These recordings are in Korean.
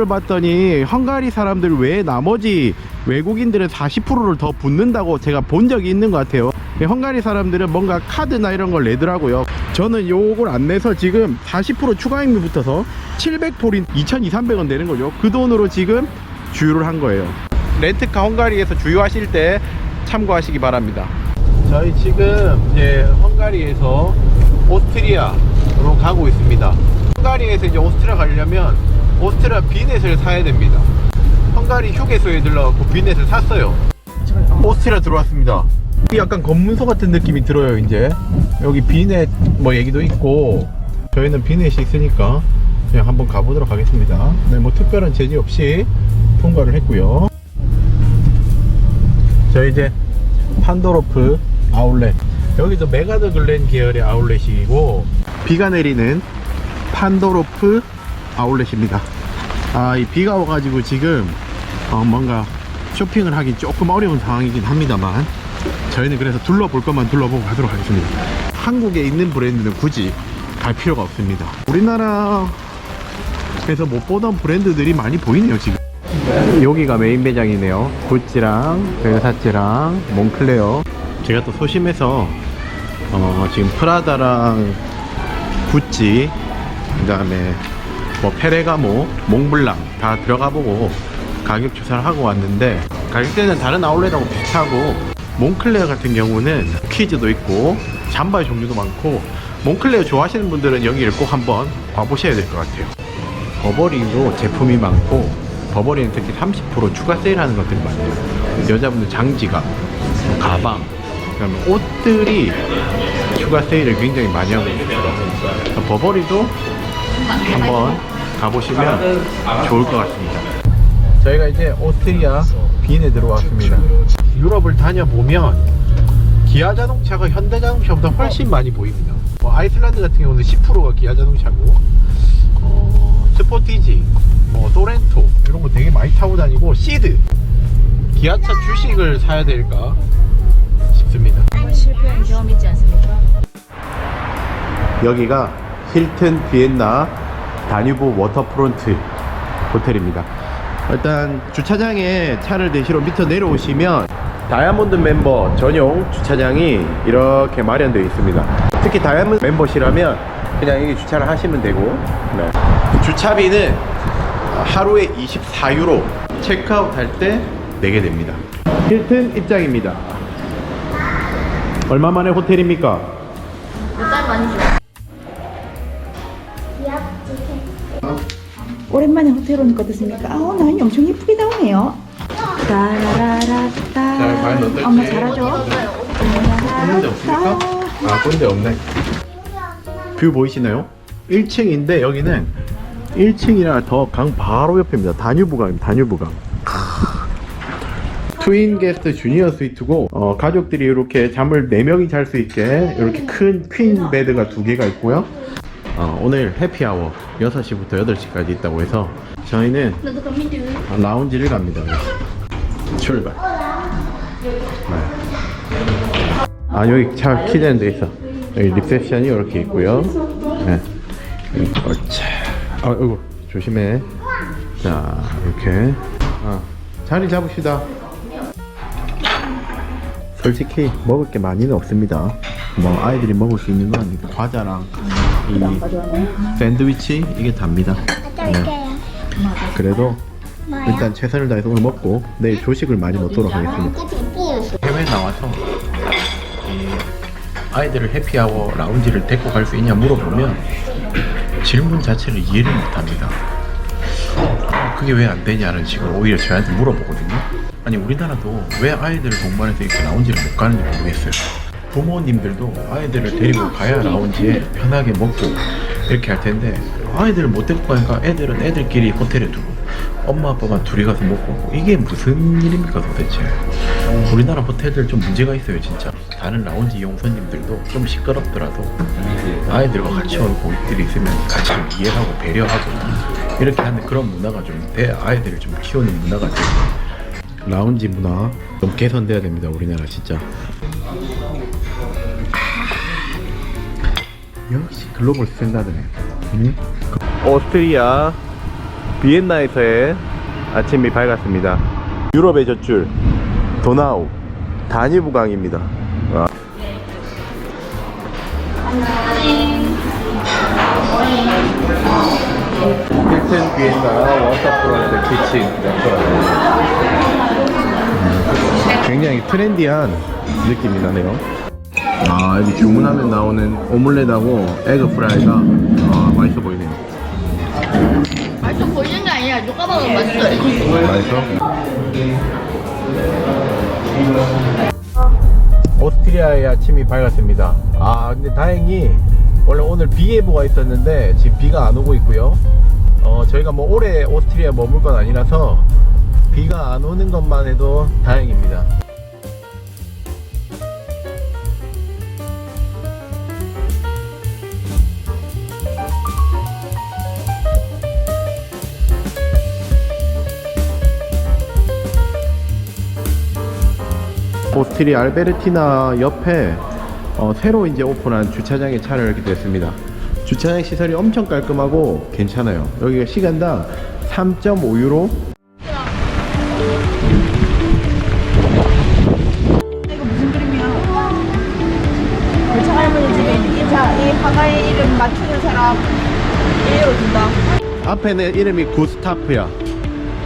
비교를 봤더니 헝가리 사람들 외에 나머지 외국인들은 40%를 더 붙는다고 제가 본 적이 있는 것 같아요. 헝가리 사람들은 뭔가 카드나 이런 걸 내더라고요. 저는 요걸 안 내서 지금 40% 추가임이 붙어서 700포린 2,200~300원 되는 거죠. 그 돈으로 지금 주유를 한 거예요. 렌트카 헝가리에서 주유하실 때 참고하시기 바랍니다. 저희 지금 이제 헝가리에서 오스트리아로 가고 있습니다. 헝가리에서 이제 오스트리아 가려면 오스트리아 비넷을 사야 됩니다. 헝가리 휴게소에 들러갖고 비넷을 샀어요. 오스트리아 들어왔습니다. 약간 검문소 같은 느낌이 들어요. 이제 여기 비넷 뭐 얘기도 있고, 저희는 비넷이 있으니까 그냥 한번 가보도록 하겠습니다. 네, 뭐 특별한 제지 없이 통과를 했고요. 저희 이제 판도로프 아울렛, 여기도 메가더 글렌 계열의 아울렛이고, 비가 내리는 판도로프 아울렛입니다. 이 비가 와가지고 지금 뭔가 쇼핑을 하기 조금 어려운 상황이긴 합니다만, 저희는 그래서 둘러볼 것만 둘러보고 가도록 하겠습니다. 한국에 있는 브랜드는 굳이 갈 필요가 없습니다. 우리나라에서 못 보던 브랜드들이 많이 보이네요. 지금 여기가 메인 매장이네요. 구찌랑 벨사치랑 몽클레어. 제가 또 소심해서 지금 프라다랑 구찌, 그 다음에 뭐 페레가모, 몽블랑 다 들어가 보고 가격 조사를 하고 왔는데, 가격대는 다른 아울렛하고 비슷하고, 몽클레어 같은 경우는 퀴즈도 있고 잠바의 종류도 많고, 몽클레어 좋아하시는 분들은 여기를 꼭 한번 와보셔야 될 것 같아요. 버버리도 제품이 많고, 버버리는 특히 30% 추가 세일하는 것들이 많아요. 여자분들 장지갑, 가방, 그다음에 옷들이 추가 세일을 굉장히 많이 하고 있어요. 버버리도 한번 가보시면 좋을 것 같습니다. 저희가 이제 오스트리아 빈에 들어왔습니다. 유럽을 다녀보면 기아 자동차가 현대 자동차보다 훨씬 많이 보입니다. 아이슬란드 같은 경우는 10%가 기아 자동차고, 스포티지, 소렌토 이런 거 되게 많이 타고 다니고, 시드, 기아차 주식을 사야 될까 싶습니다. 실패한 경험 있지 않습니까? 여기가 힐튼 비엔나 다뉴브 워터프론트 호텔입니다. 일단 주차장에 차를 대시로 밑으로 내려오시면 다이아몬드 멤버 전용 주차장이 이렇게 마련되어 있습니다. 특히 다이아몬드 멤버시라면 그냥 여기 주차를 하시면 되고, 네. 주차비는 하루에 24유로, 체크아웃 할 때 내게 됩니다. 힐튼 입장입니다. 얼마 만에 호텔입니까? 몇 달 만이죠? 오랜만에 호텔 오니까 어떻습니까? 라인이 엄청 예쁘게 나오네요. 따라라라따. 자, 과연 어떨지. 엄마 잘하죠? 꼰대 없습니까? 꼰대 없네. 뷰 보이시나요? 1층인데 여기는 1층이라 더 강 바로 옆입니다. 다뉴브강입니다. 다뉴브강. 트윈 게스트 주니어 스위트고, 가족들이 이렇게 잠을 4명이 잘 수 있게 이렇게 큰 퀸 베드가 2개가 있고요. 오늘 해피아워 6시부터 8시까지 있다고 해서 저희는 라운지를 갑니다. 출발. 네. 여기 차 키되는 데 있어. 여기 리셉션이 이렇게 있고요. 네. 옳지. 아이고 조심해. 자, 이렇게 자리 잡읍시다. 솔직히 먹을 게 많이는 없습니다. 뭐 아이들이 먹을 수 있는 건 과자랑 이 샌드위치, 이게 답니다. 네. 그래도 일단 최선을 다해서 오늘 먹고 내일 조식을 많이 먹도록 하겠습니다. 해외 나와서 이 아이들을 해피아워 라운지를 데리고 갈 수 있냐 물어보면 질문 자체를 이해를 못합니다. 그게 왜 안 되냐는 식으로 오히려 저한테 물어보거든요. 아니, 우리나라도 왜 아이들을 동반해서 이렇게 라운지를 못 가는지 모르겠어요. 부모님들도 아이들을 데리고 가야 라운지에 편하게 먹고 이렇게 할 텐데, 아이들을 못 데리고 가니까 애들은 애들끼리 호텔에 두고 엄마 아빠만 둘이 가서 먹고, 이게 무슨 일입니까 도대체. 우리나라 호텔들 좀 문제가 있어요 진짜. 다른 라운지 이용 손님들도 좀 시끄럽더라도 아이들과 같이 오는 고객들이 있으면 같이 좀 이해하고 배려하고 이렇게 하는 그런 문화가 좀 아이들을 좀 키우는 문화가 좀, 라운지 문화 좀 개선돼야 됩니다 우리나라 진짜. 역시 글로벌 스탠다드네. 오스트리아 비엔나에서의 아침이 밝았습니다. 유럽의 젖줄 도나우 다뉴브강입니다. 와. 힐튼 비엔나 워터프론트 키친 레스토랑. 굉장히 트렌디한 느낌이 나네요. 아, 여기 주문하면 나오는 오믈렛하고 에그 프라이가 맛있어 보이네요. 맛있어 보이는 게 아니라 누가 봐도 맛있어요. 맛있어? 오스트리아의 아침이 밝았습니다. 아, 근데 다행히 원래 오늘 비 예보가 있었는데 지금 비가 안 오고 있고요. 저희가 뭐 오래 오스트리아에 머물 건 아니라서 비가 안 오는 것만 해도 다행입니다. 오스트리아 알베르티나 옆에 새로 이제 오픈한 주차장에 차를 이렇게 됐습니다. 주차장 시설이 엄청 깔끔하고 괜찮아요. 여기가 시간당 3.5유로. 이거 무슨 그림이야? 골차 할머니 집에 이 화가의 이름 맞추는 사람 1유로 준다. 앞에는 이름이 구스타프야.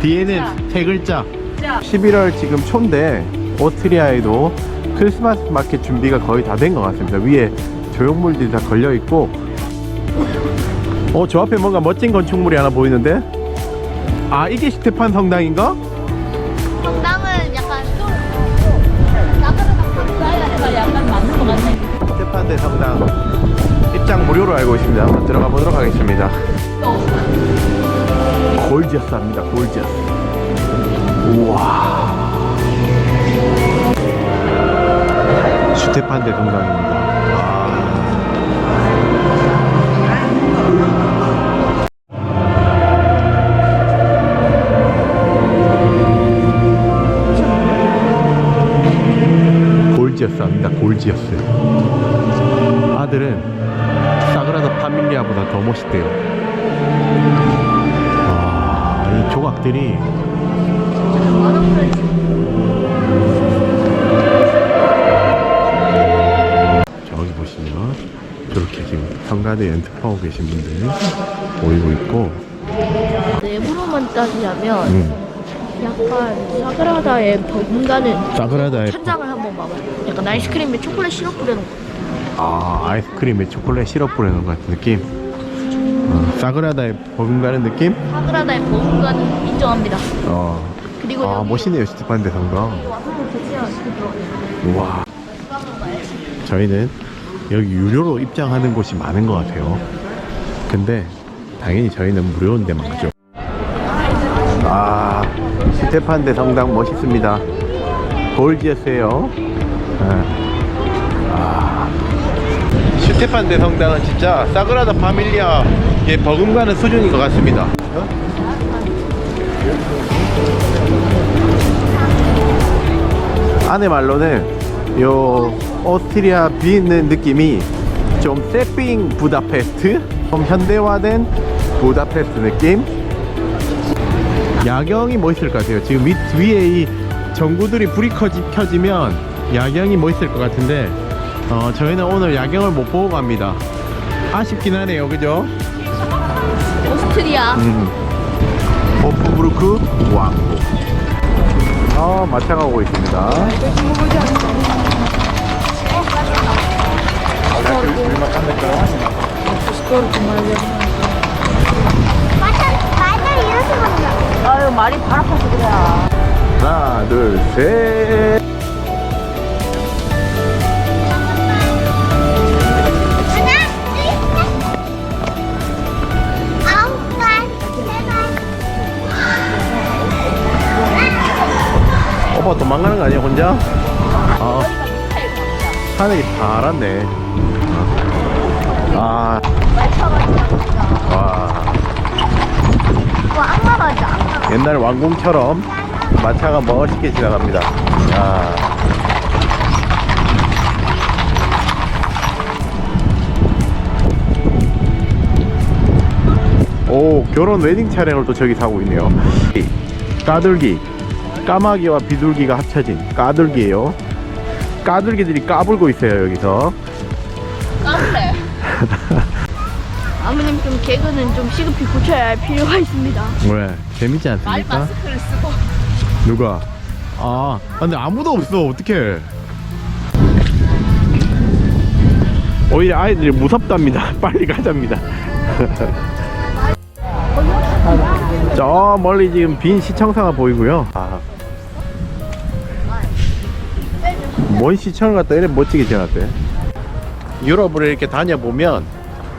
뒤에는 세 글자. 11월 지금 초인데 오스트리아에도 크리스마스 마켓 준비가 거의 다 된 것 같습니다. 위에 조형물들이 다 걸려 있고, 저 앞에 뭔가 멋진 건축물이 하나 보이는데, 아, 이게 스테판 성당인가? 성당은 약간 나그네가 약간 맞는 것 같네. 스테판 대 성당 입장 무료로 알고 있습니다. 한번 들어가 보도록 하겠습니다. 골지어스합니다. 골지어스. 우와. 슈테판 대 성당입니다. 골지어스합니다. 골지어스. 아들은 사그라다 파밀리아보다 더 멋있대요. 와, 이 조각들이 저기 보시면 저렇게 지금 성가대 연습하고 계신 분들 보이고 있고, 내부로만 따지자면 약간 사그라다의 버금가는 사그라다의 천장을 한번 봐봐요. 약간 아이스크림에 초콜릿 시럽 뿌려놓은 거. 아이스크림에 초콜릿 시럽 뿌려놓은 것 같은 느낌. 사그라다의 버금가는 느낌? 사그라다의 버금가는 인정합니다. 그리고 여기 멋있네요. 스테판 대 성당. 와서 대체한 우와. 저희는 여기 유료로 입장하는 곳이 많은 것 같아요. 근데 당연히 저희는 무료인 데만 가죠. 스테판 대 성당 멋있습니다. 골지어스예요. 스테판 대 성당은 진짜 사그라다 파밀리아의 버금가는 수준인 것 같습니다. 안에 말로는 요 오스트리아 비엔나 느낌이 좀 세핑 부다페스트, 좀 현대화된 부다페스트 느낌. 야경이 멋있을 것 같아요. 지금 위에 이 전구들이 불이 켜지면 야경이 멋있을 것 같은데, 저희는 오늘 야경을 못 보고 갑니다. 아쉽긴 하네요. 그죠? 오스트리아. 호프부르크 왕국. 마차가 오고 있습니다. 아유 말이 발 아파서 그래. 하나, 둘, 셋. 오빠 도망가는 거 아니야 혼자? 하늘이 다 알았네. 와. 악마 맞아. 악마. 옛날 왕궁처럼 마차가 멋있게 지나갑니다. 오, 오, 결혼 웨딩 차량을 또 저기 사고 있네요. 까들기, 까마귀와 비둘기가 합쳐진 까들기예요. 까들기들이 까불고 있어요 여기서. 까불래. 아버님 좀 개그는 좀 시급히 고쳐야 할 필요가 있습니다. 왜? 재밌지 말 않습니까? 마스크를 쓰고. 누가? 아, 근데 아무도 없어. 어떡해. 오히려 아이들이 무섭답니다. 빨리 가자입니다. 저 멀리 지금 빈 시청사가 보이고요. 아. 뭔 시청을 갖다 이렇게 멋지게 지어놨대. 유럽을 이렇게 다녀보면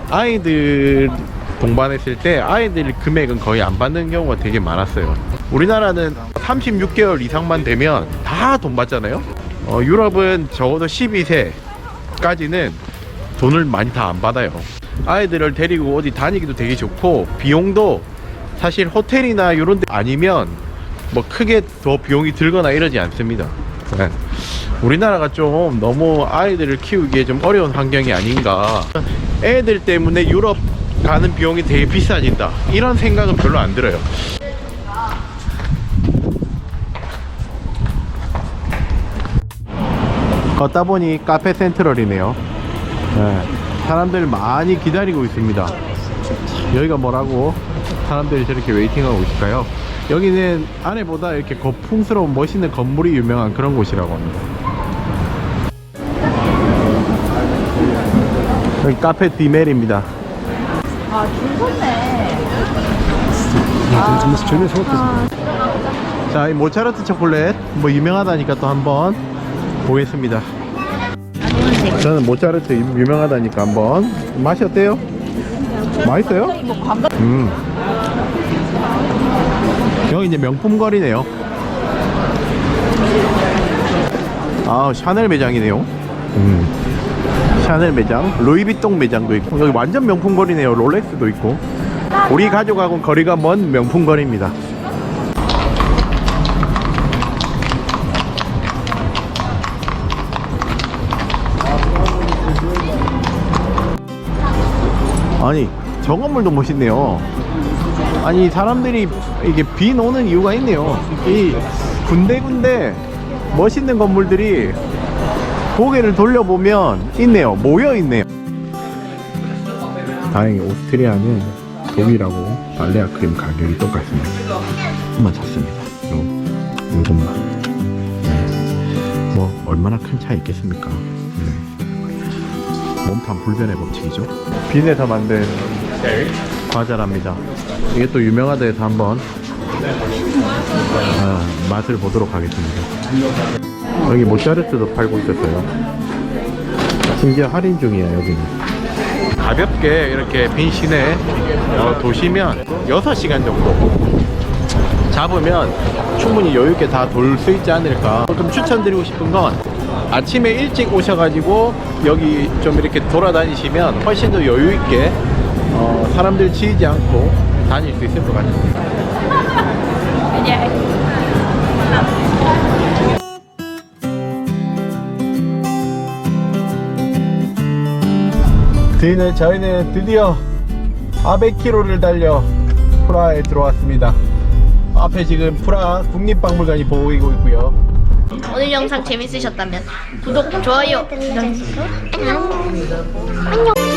아이들 동반했을 때 아이들 금액은 거의 안 받는 경우가 되게 많았어요. 우리나라는 36개월 이상만 되면 다 돈 받잖아요. 유럽은 적어도 12세까지는 돈을 많이 다 안 받아요. 아이들을 데리고 어디 다니기도 되게 좋고, 비용도 사실 호텔이나 이런 데 아니면 뭐 크게 더 비용이 들거나 이러지 않습니다. 네. 우리나라가 좀 너무 아이들을 키우기에 좀 어려운 환경이 아닌가. 애들 때문에 유럽 가는 비용이 되게 비싸진다, 이런 생각은 별로 안 들어요. 걷다 보니 카페 센트럴이네요. 네. 사람들 많이 기다리고 있습니다. 여기가 뭐라고 사람들이 저렇게 웨이팅하고 있을까요? 여기는 안에보다 이렇게 거품스러운 멋있는 건물이 유명한 그런 곳이라고 합니다. 여기 카페 디멜입니다. 아, 줄 섰네. 자, 이 모차르트 초콜릿 뭐 유명하다니까 또 한번 보겠습니다. 저는 모차르트 유명하다니까 한번. 맛이 어때요? 맛있어요? 여기 이제 명품 거리네요. 아, 샤넬 매장이네요. 샤넬 매장, 루이비통 매장도 있고, 여기 완전 명품 거리네요. 롤렉스도 있고. 우리 가족하고는 거리가 먼 명품 거리입니다. 아니, 저 건물도 멋있네요. 아니, 사람들이 이게 비 오는 이유가 있네요. 이 군데군데 멋있는 건물들이 고개를 돌려보면 있네요. 모여 있네요. 다행히 오스트리아는 독일하고 발레아 크림 가격이 똑같습니다. 한번 샀습니다. 요것만. 네. 뭐 얼마나 큰 차이 있겠습니까? 네. 몸판 불변의 법칙이죠. 빈에서 만든 과자랍니다. 이게 또 유명하다 해서 한번 맛을 보도록 하겠습니다. 여기 모차르트도 팔고 있었어요. 심지어 할인 중이에요. 여기는 가볍게 이렇게 빈 시내 도시면 6시간 정도 잡으면 충분히 여유있게 다 돌 수 있지 않을까. 좀 추천드리고 싶은 건 아침에 일찍 오셔가지고 여기 좀 이렇게 돌아다니시면 훨씬 더 여유있게 사람들 치이지 않고 다닐 수 있을 것 같습니다. 저희는 드디어 400km를 달려 프라하에 들어왔습니다. 앞에 지금 프라하 국립박물관이 보이고 있고요. 오늘 영상 재밌으셨다면 구독, 좋아요 눌러주시고 안녕.